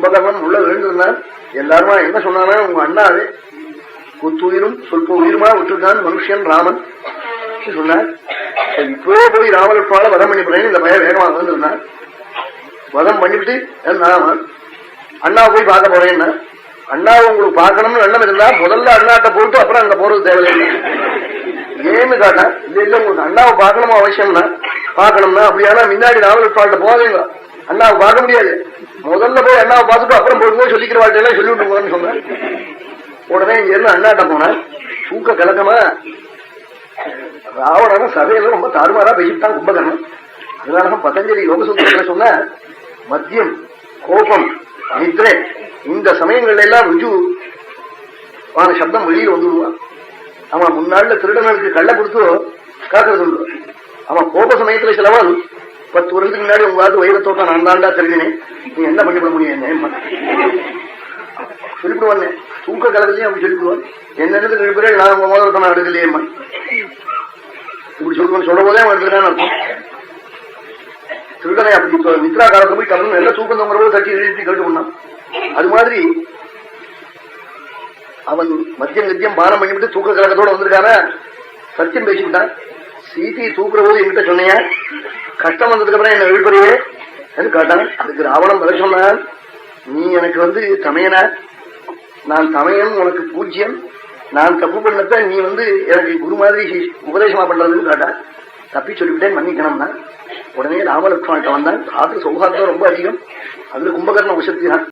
கும்பகர்ணம் உள்ள வேண்டியிருந்தான். எல்லாருமா என்ன சொன்னானா, உங்க அண்ணாவே குத்துயிரும் சொல்ப உயிருமா விட்டுருக்கான் மனுஷன் ராமன் சொன்னார். இப்போ போய் ராமலட்சுமால வதம் பண்ணி போறேன்னு இந்த பையன் வேகமா வந்திருந்தான். வதம் பண்ணிவிட்டு அண்ணாவை போய் பார்க்க போறேன்னா, அண்ணாவை உங்களுக்கு பார்க்கணும்னு எண்ணம் இருந்தா முதல்ல அண்ணாட்ட போட்டு அப்புறம் அங்க போறது தேவையில்லை. ஏன்னு காட்டா, இல்ல இல்ல உங்களுக்கு அண்ணாவை பார்க்கணுமா அவசியம்னா பார்க்கணும்னா அப்படியானா முன்னாடி ராமலட்சுமாட்ட போவீங்க, அண்ணாவை பார்க்க முடியாது. முதல்ல போய் அண்ணாவை பார்த்துட்டு அப்புறம் போய் சொல்லிக்கிற வாழ்க்கையெல்லாம் சொல்லிவிட்டு போறேன்னு சொன்னேன். உடனே இங்க இருந்து அண்ணாட்ட போனேன். தூக்க கலக்கமா ராவணன சபையில ரொம்ப தாறுமாறா பேசிட்டான் கும்பகர்ணன். அதனாலதான் பதஞ்சலி யோகசூத்திரத்துல சொன்ன மத்தியம் கோபம் நித்ரை இந்த சமயங்கள்ல எல்லாம் ருஜுவான சப்தம் வெளியில் வந்துடுவான். அவன் முன்னாள்ல திருடனுக்கு கள்ள கொடுத்து காக்க சொல்லுவான். அவன் கோப சமயத்துல சிலவன் 10 வருஷத்துக்கு முன்னாடி உங்க வாத்து வைரத்தோட்டம் நான் தாண்டா தெரிஞ்சினேன், நீ என்ன பண்ணிவிட முடியும் சொல்லிவிடுவானே. தூக்க கலத்திலையும் அப்படி சொல்லிவிடுவான். என்னென்னது பிறகு நான் உங்க முதல்ல நான் எடுக்கலையேம்மா இப்படி சொல்லுவேன். சொல்ல போதே அவன் எடுத்துக்கிறான்னு அர்த்தம். திருடனை அப்படி மித்ரா காலத்துல போய் கலந்து எல்லாம் தூக்கம் தங்குறவோ தட்டி எழுதி கேட்டு பண்ணான். அது மாதிரி அவன் மத்தியம் நித்தியம் பானம் பண்ணிவிட்டு தூக்க கலக்கத்தோட வந்திருக்கான சத்தியம் பேசிவிட்டான். சீதையை தூக்குற போது என்கிட்ட சொன்னிய கஷ்டம் வந்ததுக்கு அப்புறம் என்ன எழுப்பறியே கேட்டான். அதுக்கு ராவணன் பதில் சொன்னான், நீ எனக்கு தமையனா, நான் தமையன் உனக்கு பூஜ்யம், நான் தப்பு பண்ணத்த நீ எனக்கு குரு மாதிரி உபதேசமா பண்றதுன்னு கேட்டான். தப்பி சொல்லிவிட்டேன் மன்னிக்கணும்னா. உடனே ராமலட்சுமணன் வந்தான். காற்று சௌகார்த்தம் ரொம்ப அதிகம். அதுல கும்பகர்ண உசக்தி தான்.